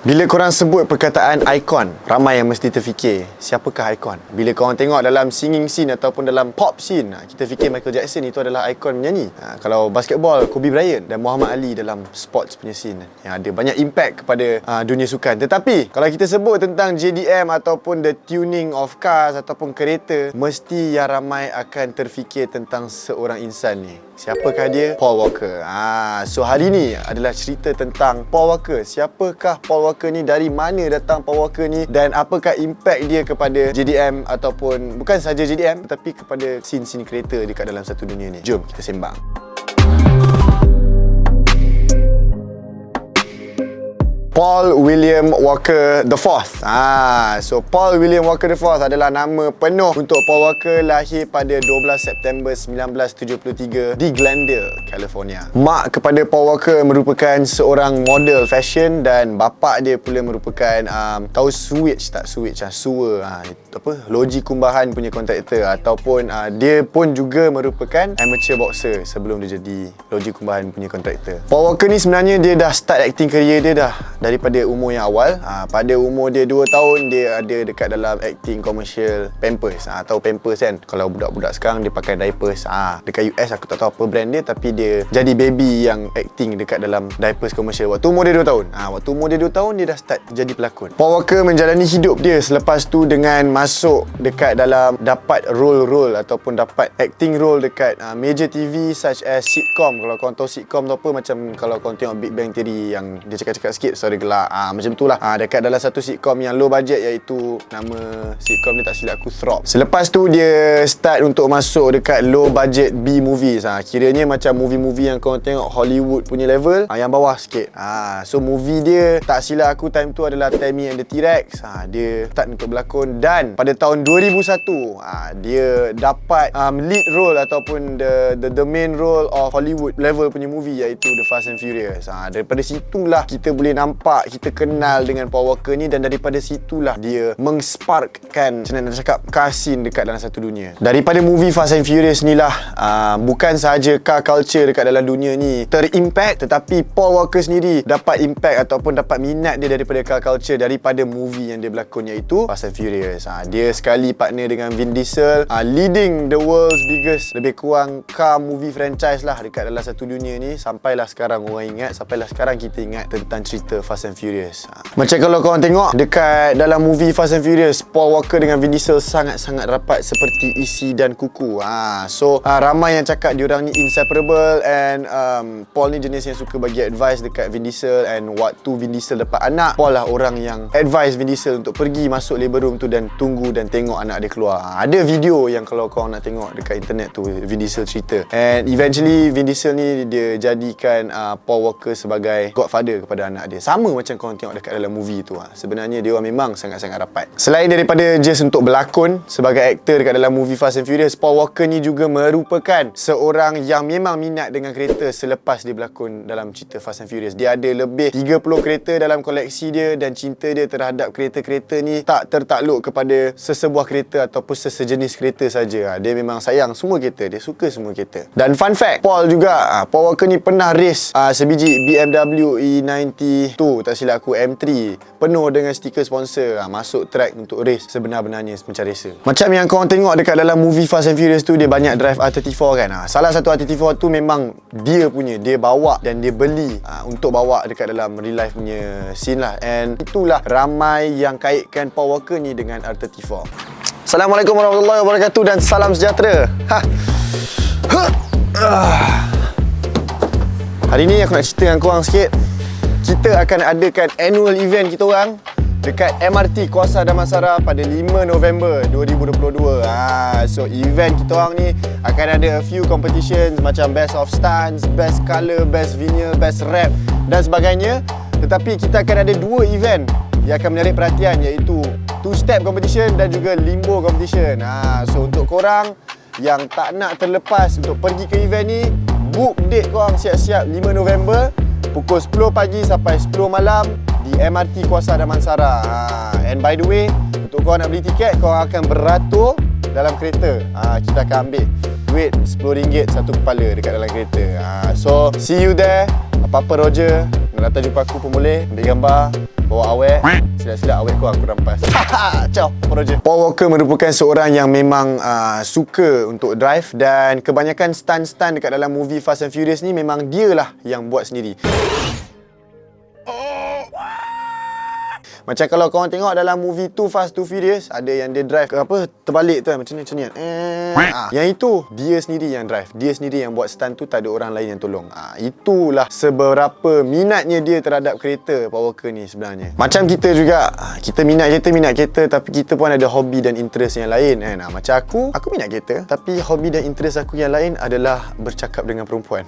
Bila korang sebut perkataan ikon, ramai yang mesti terfikir, siapakah ikon? Bila korang tengok dalam singing scene ataupun dalam pop scene, kita fikir Michael Jackson itu adalah ikon menyanyi. Kalau basketball, Kobe Bryant dan Muhammad Ali dalam sports punya scene yang ada banyak impact kepada dunia sukan. Tetapi kalau kita sebut tentang JDM ataupun the tuning of cars ataupun kereta, mesti yang ramai akan terfikir tentang seorang insan ni. Siapakah dia? Paul Walker. So hari ni adalah cerita tentang Paul Walker. Siapakah Paul Walker ni? Dari mana datang Paul Walker ni? Dan apakah impact dia kepada JDM ataupun bukan sahaja JDM tetapi kepada scene-scene kereta dekat dalam satu dunia ni. Jom kita sembang. Paul William Walker the Fourth. So Paul William Walker the Fourth adalah nama penuh untuk Paul Walker, lahir pada 12 September 1973 di Glendale, California. Mak kepada Paul Walker merupakan seorang model fashion dan bapa dia pula merupakan tahu Switch tak? Sewer loji kumbahan punya kontraktor ataupun dia pun juga merupakan amateur boxer sebelum dia jadi loji kumbahan punya kontraktor. Paul Walker ni sebenarnya dia dah start acting career dia dah daripada umur yang awal. Pada umur dia 2 tahun dia ada dekat dalam acting commercial Pampers. Tahu Pampers kan? Kalau budak-budak sekarang dia pakai diapers. Dekat US aku tak tahu apa brand dia, tapi dia jadi baby yang acting dekat dalam diapers commercial waktu umur dia 2 tahun. Waktu umur dia 2 tahun dia dah start jadi pelakon. Paul Walker menjalani hidup dia selepas tu dengan masuk dekat dalam dapat role ataupun dapat acting role dekat major TV such as sitcom. Kalau korang tahu sitcom tu apa, macam kalau korang tengok Big Bang Theory yang dia cakap-cakap sikit sorry gelak, macam tu lah. Dekat dalam satu sitcom yang low budget, iaitu nama sitcom dia tak silap aku Throb. Selepas tu dia start untuk masuk dekat low budget B movies. Kiranya macam movie-movie yang korang tengok Hollywood punya level, yang bawah sikit. So movie dia tak silap aku time tu adalah Tammy and the T-Rex. Dia start untuk berlakon dan pada tahun 2001 dia dapat lead role ataupun the main role of Hollywood level punya movie, iaitu The Fast and Furious. Daripada situlah kita boleh nampak, kita kenal dengan Paul Walker ni, dan daripada situlah dia mengsparkkan, macam mana nak cakap, car scene dekat dalam satu dunia. Daripada movie Fast and Furious ni lah, bukan sahaja car culture dekat dalam dunia ni terimpact, tetapi Paul Walker sendiri dapat impact ataupun dapat minat dia daripada car culture daripada movie yang dia berlakon, iaitu Fast and Furious. Dia sekali partner dengan Vin Diesel, leading the world's biggest, lebih kurang car movie franchise lah dekat dalam satu dunia ni. Sampailah sekarang orang ingat, sampailah sekarang kita ingat tentang cerita Fast and Furious. Macam kalau korang tengok dekat dalam movie Fast and Furious, Paul Walker dengan Vin Diesel sangat-sangat rapat seperti isi dan kuku. So ramai yang cakap diorang ni inseparable, and Paul ni jenis yang suka bagi advice dekat Vin Diesel, and waktu Vin Diesel dapat anak, Paul lah orang yang advice Vin Diesel untuk pergi masuk labor room tu dan tunggu dan tengok anak dia keluar. Ada video yang kalau korang nak tengok dekat internet tu, Vin Diesel cerita, and eventually Vin Diesel ni dia jadikan Paul Walker sebagai godfather kepada anak dia, sama macam korang tengok dekat dalam movie tu. Sebenarnya dia orang memang sangat-sangat rapat. Selain daripada just untuk berlakon sebagai aktor dekat dalam movie Fast and Furious, Paul Walker ni juga merupakan seorang yang memang minat dengan kereta selepas dia berlakon dalam cerita Fast and Furious. Dia ada lebih 30 kereta dalam koleksi dia, dan cinta dia terhadap kereta-kereta ni tak tertakluk kepada sesebuah kereta ataupun sesejenis kereta saja. Dia memang sayang semua kereta, dia suka semua kereta. Dan fun fact, Paul Walker ni pernah race sebiji BMW E90 tu, tak silap aku M3, penuh dengan stiker sponsor, masuk track untuk race sebenar-benarnya macam racer. Macam yang korang tengok dekat dalam movie Fast and Furious tu, dia banyak drive R34 kan. Salah satu R34 tu memang dia punya, dia bawa dan dia beli untuk bawa dekat dalam real life punya scene lah. And itulah ramai yang kaitkan Paul Walker ni dengan R34. Assalamualaikum warahmatullahi wabarakatuh dan salam sejahtera. Hari ni aku nak cerita dengan korang sikit. Kita akan adakan annual event kita orang dekat MRT Kuasa Damansara pada 5 November 2022. So event kita orang ni akan ada a few competitions macam best of stunts, best colour, best vinyl, best rap dan sebagainya. Tetapi kita akan ada 2 event yang akan menarik perhatian, iaitu 2-step competition dan juga limbo competition. So untuk korang yang tak nak terlepas untuk pergi ke event ni, book date korang siap-siap 5 November pukul 10 pagi sampai 10 malam di MRT Kuasa Damansara. And by the way, untuk korang nak beli tiket, korang akan beratur dalam kereta. Kita akan ambil duit RM10 satu kepala dekat dalam kereta. So see you there. Apa-apa Roger, Kalau datang jumpa aku pun boleh. Ambil gambar, bawa awet. Silap-silap awet aku rampas. Ciao, Roger. Paul Walker merupakan seorang yang memang suka untuk drive. Dan kebanyakan stunt-stunt dekat dalam movie Fast and Furious ni memang dia lah yang buat sendiri. Macam kalau korang tengok dalam movie Too Fast, Too Furious, ada yang dia drive terbalik tu kan, macam ni kan. Yang itu dia sendiri yang drive. Dia sendiri yang buat stunt tu, tak ada orang lain yang tolong. Itulah seberapa minatnya dia terhadap kereta Paul Walker ni sebenarnya. Macam kita juga, kita minat kereta, tapi kita pun ada hobi dan interest yang lain kan. Macam aku minat kereta, tapi hobi dan interest aku yang lain adalah bercakap dengan perempuan.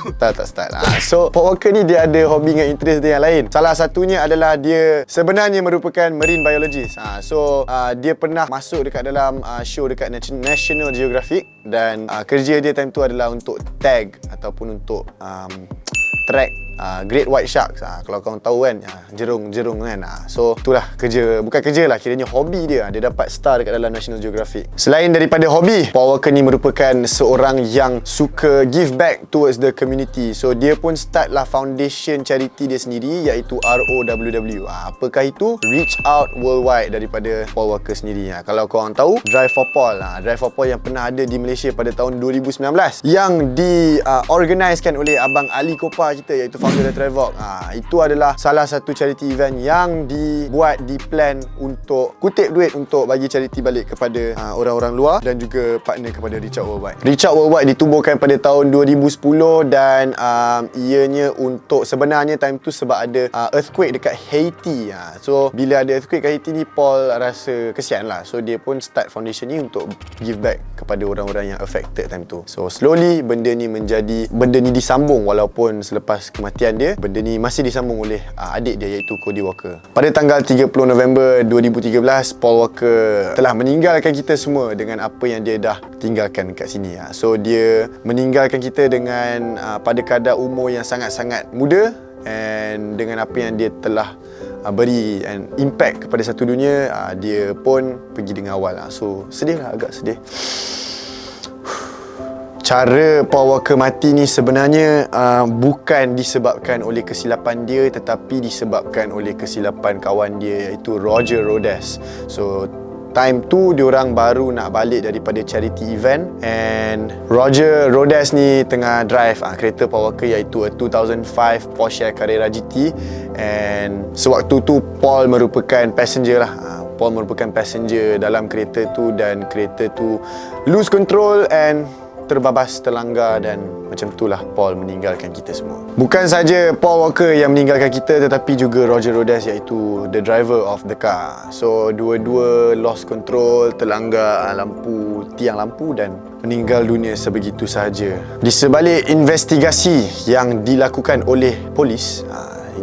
Tak start. So Paul Walker ni dia ada hobi dengan interest dia yang lain. Salah satunya adalah dia sebenarnya merupakan marine biologist. So dia pernah masuk dekat dalam show dekat National Geographic. Dan kerja dia time tu adalah untuk tag ataupun untuk track Great White Sharks. Kalau korang tahu kan, jerung-jerung kan. So itulah kerja, bukan kerja lah, kiranya hobi dia. Dia dapat star dekat dalam National Geographic. Selain daripada hobi, Paul Walker ni merupakan seorang yang suka give back towards the community. So dia pun start lah foundation charity dia sendiri, iaitu ROWW. Apakah itu? Reach Out Worldwide, daripada Paul Walker sendiri. Kalau korang tahu, Drive for Paul. Drive for Paul yang pernah ada di Malaysia pada tahun 2019, yang diorganiskan oleh Abang Ali Kopa kita, iaitu founder dari Travelog. Itu adalah salah satu charity event yang dibuat, diplan untuk kutip duit untuk bagi charity balik kepada orang-orang luar dan juga partner kepada Reach Out Worldwide. Reach Out Worldwide ditubuhkan pada tahun 2010 dan ianya untuk, sebenarnya time tu sebab ada earthquake dekat Haiti. So bila ada earthquake kat Haiti ni, Paul rasa kesian lah. So dia pun start foundation ni untuk give back kepada orang-orang yang affected time tu. So slowly benda ni disambung, walaupun selepas kematian dia, benda ni masih disambung oleh adik dia, iaitu Cody Walker. Pada tanggal 30 November 2013, Paul Walker telah meninggalkan kita semua dengan apa yang dia dah tinggalkan kat sini. So dia meninggalkan kita dengan pada kadar umur yang sangat-sangat muda, and dengan apa yang dia telah beri and impact kepada satu dunia, dia pun pergi dengan awal. So sedih lah, agak sedih. Cara Paul Walker mati ni sebenarnya bukan disebabkan oleh kesilapan dia, tetapi disebabkan oleh kesilapan kawan dia, iaitu Roger Rhodes. So time tu diorang baru nak balik daripada charity event, and Roger Rhodes ni tengah drive kereta Paul Walker, iaitu a 2005 Porsche Carrera GT. And sewaktu tu Paul merupakan passenger lah. Paul merupakan passenger dalam kereta tu, dan kereta tu lose control and terbabas, terlanggar, dan macam itulah Paul meninggalkan kita semua. Bukan saja Paul Walker yang meninggalkan kita, tetapi juga Roger Rhodes, iaitu the driver of the car. So dua-dua lost control, terlanggar tiang lampu dan meninggal dunia sebegitu sahaja. Di sebalik investigasi yang dilakukan oleh polis,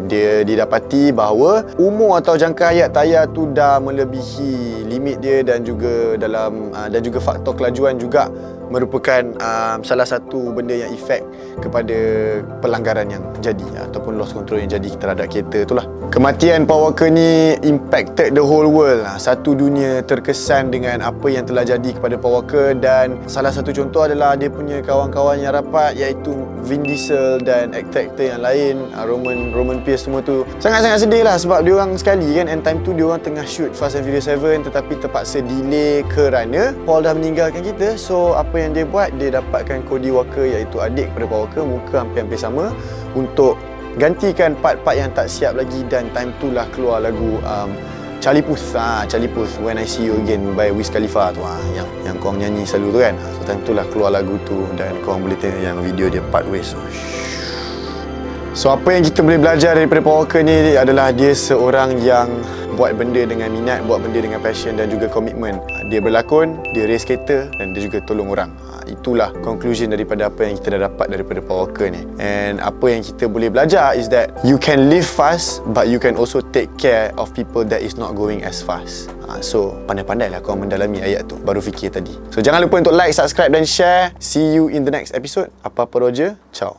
dia didapati bahawa umur atau jangka hayat tayar tu dah melebihi limit dia, dan juga faktor kelajuan juga merupakan salah satu benda yang efek kepada pelanggaran yang jadi ataupun loss control yang jadi terhadap kereta itulah. Kematian Paul Walker ni impacted the whole world. Satu dunia terkesan dengan apa yang telah jadi kepada Paul Walker, dan salah satu contoh adalah dia punya kawan-kawan yang rapat, iaitu Vin Diesel dan aktor-aktor yang lain, Roman Pierce, semua tu sangat-sangat sedih lah, sebab diorang sekali kan, and time tu diorang tengah shoot Fast and Furious 7, tetapi terpaksa delay kerana Paul dah meninggalkan kita. So apa yang dia buat, dia dapatkan Cody Walker, iaitu adik kepada Paul Walker, muka hampir-hampir sama, untuk gantikan part-part yang tak siap lagi. Dan time tu lah keluar lagu Charlie Puth, When I See You Again by Wiz Khalifa tu, yang korang nyanyi selalu tu kan. So time tu lah keluar lagu tu, dan korang boleh tengok yang video dia part ways. So apa yang kita boleh belajar daripada Paul Walker ni adalah dia seorang yang buat benda dengan minat, buat benda dengan passion dan juga komitmen. Dia berlakon, dia race kereta, dan dia juga tolong orang. Itulah conclusion daripada apa yang kita dah dapat daripada Paul Walker ni. And apa yang kita boleh belajar is that you can live fast, but you can also take care of people that is not going as fast. So pandai-pandailah kau mendalami ayat tu, baru fikir tadi. So jangan lupa untuk like, subscribe dan share. See you in the next episode. Apa-apa Roger, ciao.